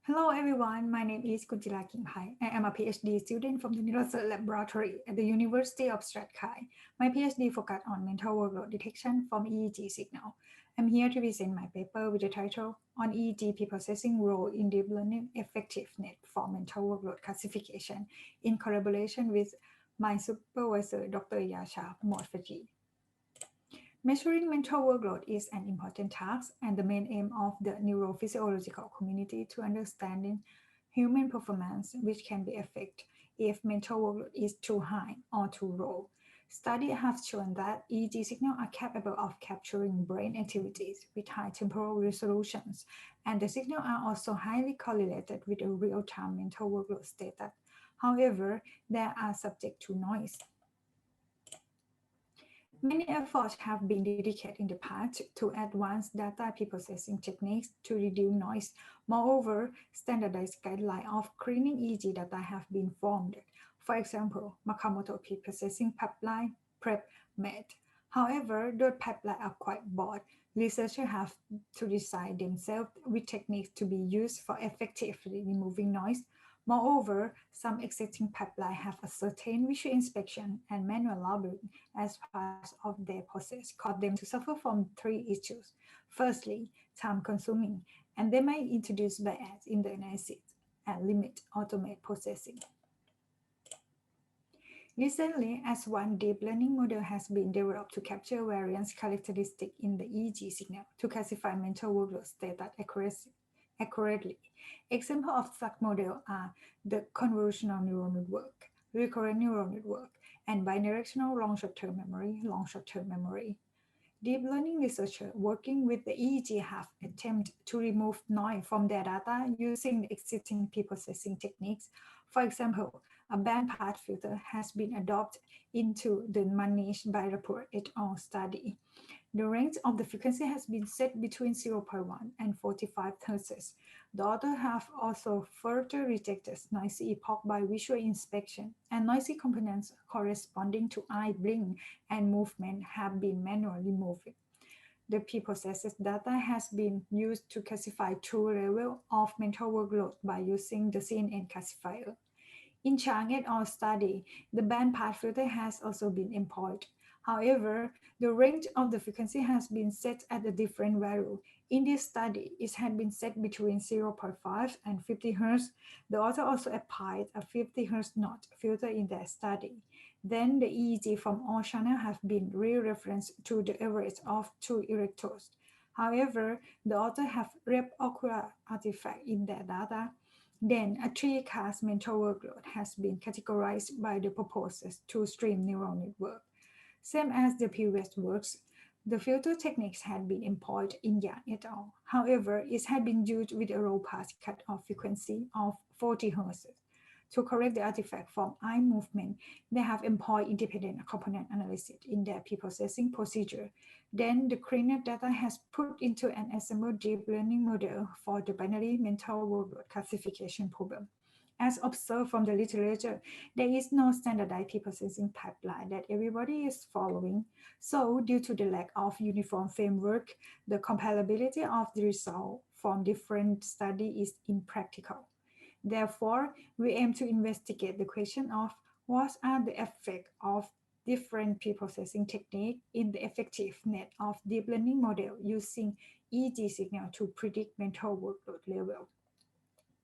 Hello everyone, my name is Kunjila Kimpai. I am a PhD student from the Neuroscience Laboratory at the University of Strathclyde. My PhD focused on mental workload detection from EEG signal. I'm here to present my paper with the title on EEG Preprocessing Role in Deep Learning Effectiveness for Mental Workload Classification in collaboration with my supervisor, Dr. Yasha Morfati. Measuring mental workload is an important task and the main aim of the neurophysiological community to understanding human performance, which can be affected if mental workload is too high or too low. Studies have shown that EEG signals are capable of capturing brain activities with high temporal resolutions, and the signals are also highly correlated with a real-time mental workload status. However, they are subject to noise. Many efforts have been dedicated in the past to advance data preprocessing techniques to reduce noise. Moreover, standardized guidelines of cleaning EEG data have been formed. For example, Makamoto preprocessing pipeline PrepMed. However, those pipelines are quite broad. Researchers have to decide themselves which techniques to be used for effectively removing noise. Moreover, some existing pipelines have a certain visual inspection and manual labeling as part of their process, cause them to suffer from three issues. Firstly, time consuming, and they may introduce bias in the analysis and limit automated processing. Recently, as one deep learning model has been developed to capture variance characteristics in the EEG signal to classify mental workload status accurately. Examples of such models are the convolutional neural network, recurrent neural network, and bidirectional long short-term memory. Deep learning researchers working with the EEG have attempted to remove noise from their data using the existing preprocessing techniques. For example, a bandpass filter has been adopted into the managed by report et al. Study. The range of the frequency has been set between 0.1 and 45 Hz. The authors have also further rejected noisy epoch by visual inspection, and noisy components corresponding to eye blink and movement have been manually removed. The preprocessed data has been used to classify two levels of mental workload by using the CNN classifier. In Chang et al. Study, the bandpass filter has also been employed. However, the range of the frequency has been set at a different value. In this study, it had been set between 0.5 and 50 Hz. The author also applied a 50 Hz knot filter in their study. Then the EEG from all channels have been re-referenced to the average of two electrodes. However, the author have rep-ocular artifact in their data. Then a three-class mental workload has been categorized by the proposed two-stream neural network. Same as the previous works, the filter techniques had been employed in Yang et al. However, it had been used with a low-pass cut-off frequency of 40 Hz. To correct the artifact from eye movement, they have employed independent component analysis in their preprocessing procedure. Then the cleaned data has put into an assembled deep learning model for the binary mental workload classification problem. As observed from the literature, there is no standardized preprocessing pipeline that everybody is following. So, due to the lack of uniform framework, the comparability of the result from different studies is impractical. Therefore, we aim to investigate the question of what are the effects of different preprocessing techniques in the effectiveness of deep learning model using EEG signal to predict mental workload level.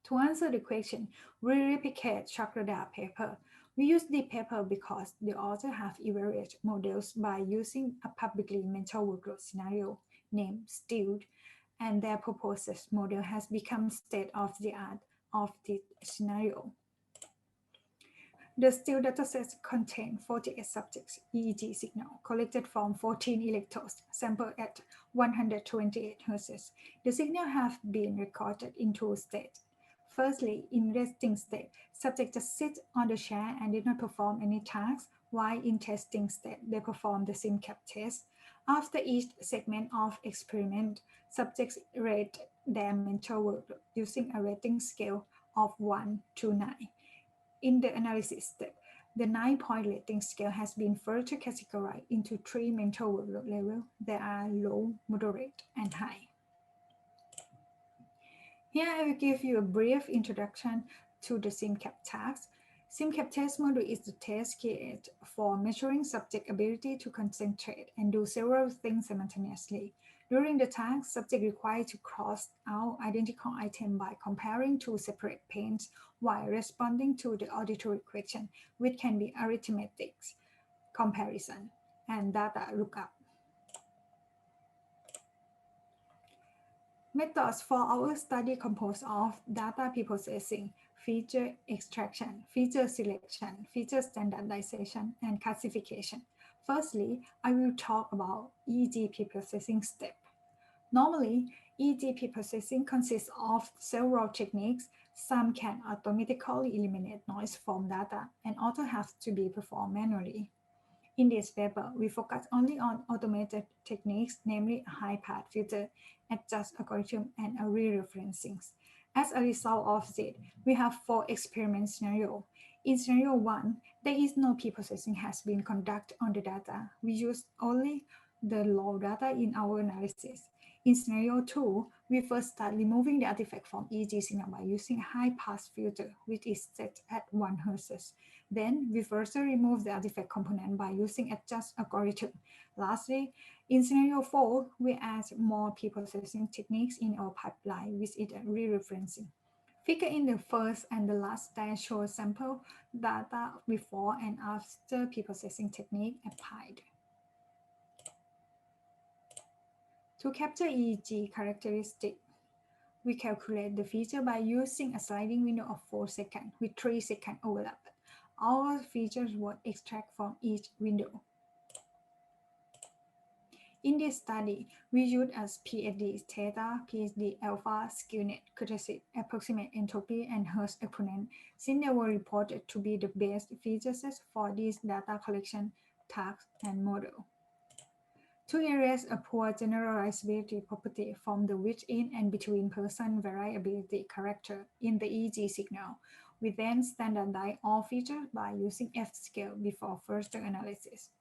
To answer the question, we replicate Chakrada paper. We use the paper because the author have evaluated models by using a publicly mental workload scenario named STILD, and their proposed model has become state-of-the-art of this scenario. The STILD dataset contains 48 subjects EEG signal collected from 14 electrodes sampled at 128 Hz. The signal have been recorded in two states. Firstly, in resting state, subjects just sit on the chair and did not perform any tasks, while in testing state, they perform the SimCap test. After each segment of experiment, subjects rate their mental workload using a rating scale of 1 to 9. In the analysis step, the 9-point rating scale has been further categorized into three mental workload levels. They are low, moderate, and high. Here I will give you a brief introduction to the SIMCAP task. SIMCAP test module is the test kit for measuring subject ability to concentrate and do several things simultaneously. During the task, subject required to cross out identical items by comparing two separate panes while responding to the auditory question, which can be arithmetic comparison and data lookup. Methods for our study compose of data preprocessing, feature extraction, feature selection, feature standardization, and classification. Firstly, I will talk about EEG preprocessing step. Normally, EEG preprocessing consists of several techniques. Some can automatically eliminate noise from data, and others have to be performed manually. In this paper, we focus only on automated techniques, namely a high-pass filter, adjust algorithm, and a re-referencing. As a result of this, we have four experiment scenarios. In scenario 1, there is no pre-processing has been conducted on the data. We use only the raw data in our analysis. In scenario 2, we first start removing the artifact from EEG signal by using a high-pass filter, which is set at 1 Hz. Then we further remove the artifact component by using adjust algorithm. Lastly, in scenario 4, we add more pre-processing techniques in our pipeline, which is re-referencing. Figure in the first and the last stage shows sample data before and after pre-processing technique applied. To capture EEG characteristic, we calculate the feature by using a sliding window of 4 seconds with 3 second overlap. All features were extracted from each window. In this study, we used as PSD theta, PSD alpha, skewnet, curvature, approximate entropy, and Hertz exponent, since they were reported to be the best feature sets for this data collection task and model. To erase a poor generalizability property from the within and between person variability character in the EEG signal, we then standardize all features by using F-scale before further analysis.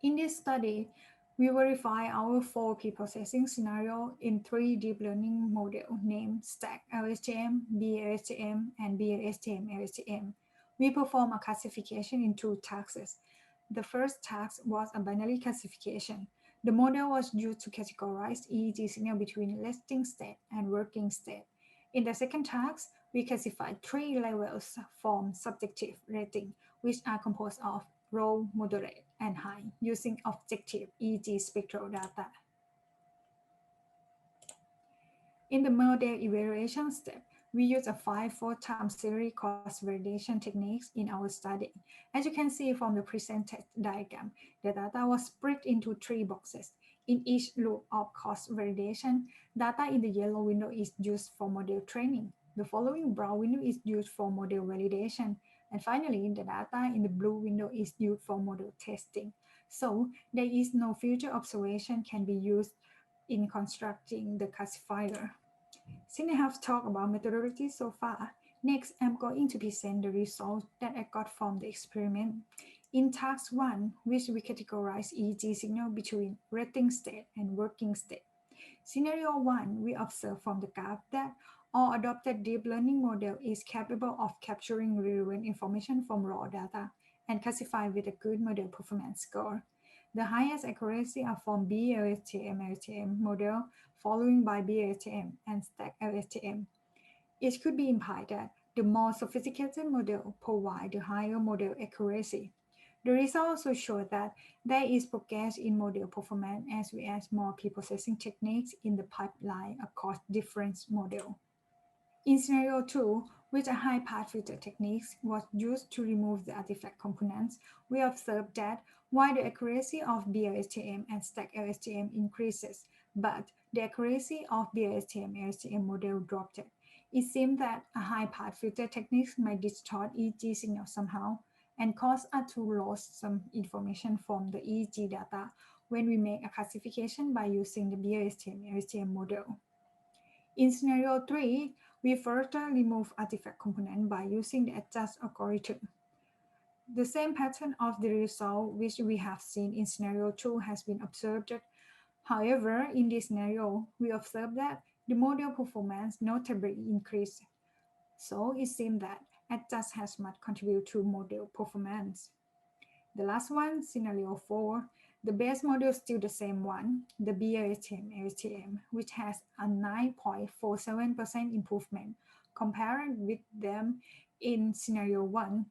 In this study, we verify our four preprocessing scenario in three deep learning models named Stacked LSTM, BLSTM, and BLSTM-LSTM. We perform a classification in two tasks. The first task was a binary classification. The model was used to categorize EEG signal between resting state and working state. In the second task, we classified three levels from subjective rating, which are composed of low, moderate, and high, using objective EEG spectral data. In the model evaluation step, we use a 5-fold time series cost validation techniques in our study. As you can see from the presented diagram, the data was split into three boxes. In each loop of cost validation, data in the yellow window is used for model training. The following brown window is used for model validation. And finally, the data in the blue window is used for model testing. So there is no future observation can be used in constructing the classifier. Since I have talked about methodology so far, next I'm going to present the results that I got from the experiment. In task 1, which we categorize EEG signal between resting state and working state. Scenario 1, we observe from the graph that all adopted deep learning model is capable of capturing relevant information from raw data and classify with a good model performance score. The highest accuracy are from BLSTM-LSTM model, following by BLSTM and Stacked LSTM. It could be implied that the more sophisticated model provide the higher model accuracy. The results also show that there is progress in model performance as we add more pre-processing techniques in the pipeline across different models. In scenario 2, which a high-pass filter techniques was used to remove the artifact components, we observed that while the accuracy of BLSTM and Stacked LSTM increases, but the accuracy of BLSTM-LSTM model dropped. It seems that a high-pass filter techniques might distort EEG signal somehow and cause us to lose some information from the EEG data when we make a classification by using the BLSTM-LSTM model. In scenario 3, we further remove artifact component by using the adjust algorithm. The same pattern of the result which we have seen in scenario 2 has been observed. However, in this scenario, we observe that The model performance notably increased, so it seems that adjust has much contributed to model performance. The last one, scenario 4, the base model is still the same one, the BLSTM-LSTM, which has a 9.47% improvement compared with them in scenario 1.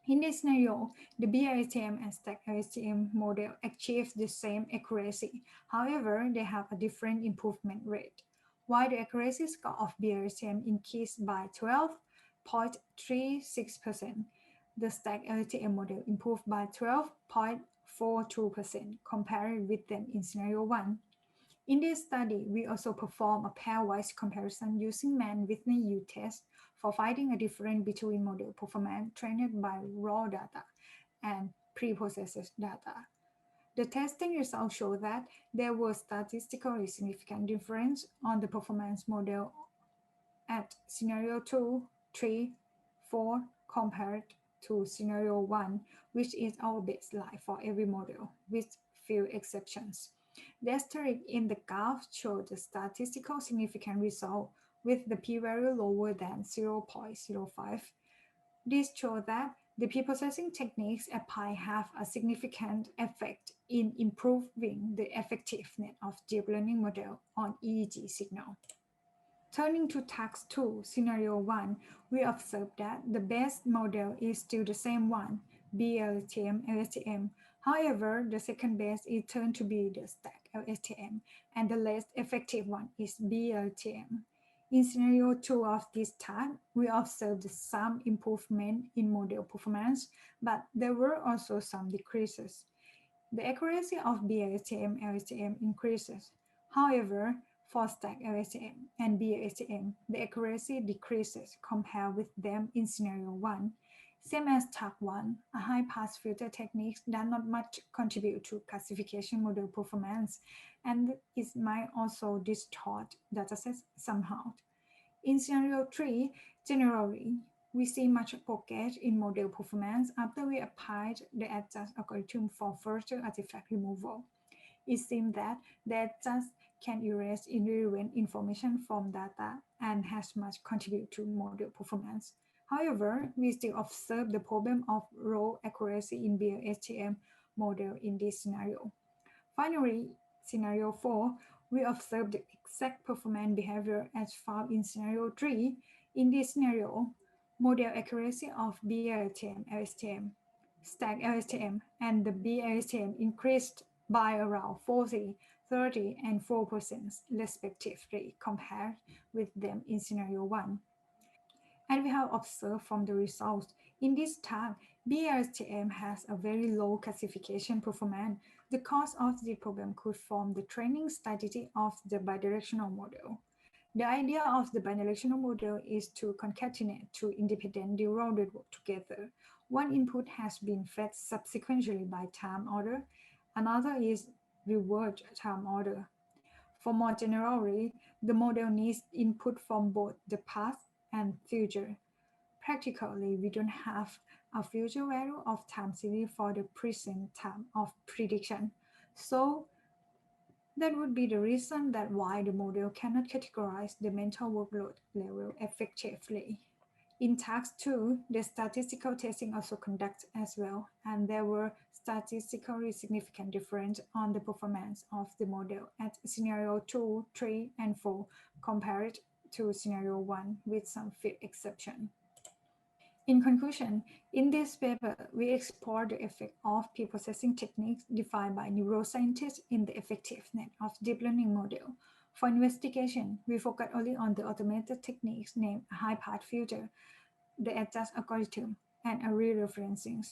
In this scenario, the BLSTM and Stacked LSTM model achieve the same accuracy. However, they have a different improvement rate. While the accuracy score of BLSTM increased by 12.36%, the Stacked LSTM model improved by 12.42% compared with them in scenario 1. In this study, we also perform a pairwise comparison using man-Whitney U-test for finding a difference between model performance trained by raw data and preprocessed data. The testing results show that there was statistically significant difference on the performance model at scenario 2, 3, 4 compared to scenario 1, which is our baseline for every model, with few exceptions. The asterisk in the graph shows the statistical significant result with the p-value lower than 0.05. This shows that the preprocessing techniques applied have a significant effect in improving the effectiveness of deep learning model on EEG signal. Turning to task 2, scenario 1, we observe that the best model is still the same one, BLSTM-LSTM. However, the second best is turned to be the Stacked LSTM, and the less effective one is BLTM. In scenario 2 of this task, we observed some improvement in model performance, but there were also some decreases. The accuracy of BLSTM-LSTM increases. However, for Stacked LSTM and BLSTM, the accuracy decreases compared with them in scenario 1. Same as task 1, a high-pass filter technique does not much contribute to classification model performance, and it might also distort datasets somehow. In scenario 3, generally, we see much progress in model performance after we applied the adjust algorithm for further artifact removal. It seems that the adjust can erase irrelevant information from data and has much contributed to model performance. However, we still observe the problem of low accuracy in BLSTM model in this scenario. Finally, scenario 4, we observe the exact performance behavior as found in scenario 3. In this scenario, model accuracy of BLSTM, LSTM, Stacked LSTM, and the BLSTM increased by around 40, 30, and 4% respectively compared with them in scenario 1. And we have observed from the results, in this task, BLSTM has a very low classification performance. The cause of the problem could form the training strategy of the bidirectional model. The idea of the bidirectional model is to concatenate two independent neural networks together. One input has been fed subsequently by time order, another is reversed time order. For more generally, the model needs input from both the past and future. Practically, we don't have a future value of time series for the present time of prediction. So that would be the reason that why the model cannot categorize the mental workload level effectively. In task 2, the statistical testing also conducted as well, and there were statistically significant difference on the performance of the model at scenario 2, 3, and 4 compared to scenario 1 with some few exceptions. In conclusion, in this paper, we explore the effect of preprocessing techniques defined by neuroscientists in the effectiveness of deep learning model. For investigation, we focus only on the automated techniques named high-pass filter, the adjust algorithm, and array referencing.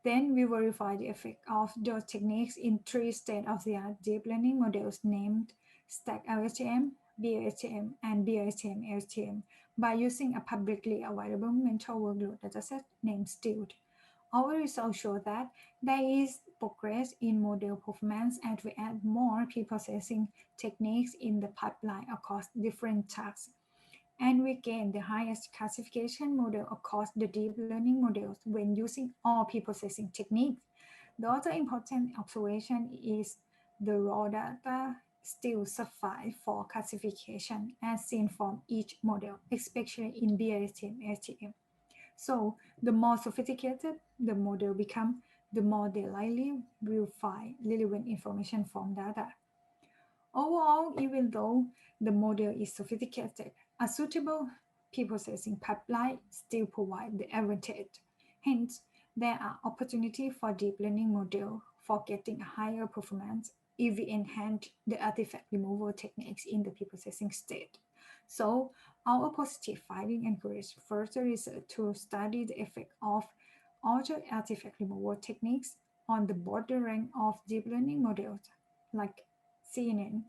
Then we verify the effect of those techniques in three state-of-the-art deep learning models named Stacked LSTM, BLSTM, and BLSTM-LSTM by using a publicly available mental workload dataset named STILT. Our results show that there is progress in model performance as we add more preprocessing techniques in the pipeline across different tasks. And we gain the highest classification model across the deep learning models when using all preprocessing techniques. The other important observation is the raw data still suffice for classification as seen from each model, especially in BLSTM-LSTM. So the more sophisticated the model becomes, the more they likely will find relevant information from data. Overall, even though the model is sophisticated, a suitable preprocessing pipeline still provides the advantage. Hence, there are opportunities for deep learning model for getting higher performance if we enhance the artifact removal techniques in the preprocessing state. So, our positive finding encourage further research to study the effect of other artifact removal techniques on the broader range of deep learning models like CNN.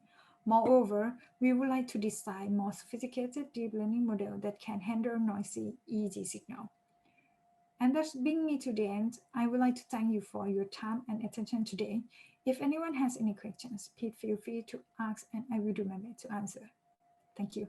Moreover, we would like to design more sophisticated deep learning model that can handle noisy EEG signal. And that's bring me to the end. I would like to thank you for your time and attention today. If anyone has any questions, please feel free to ask and I will do my best to answer. Thank you.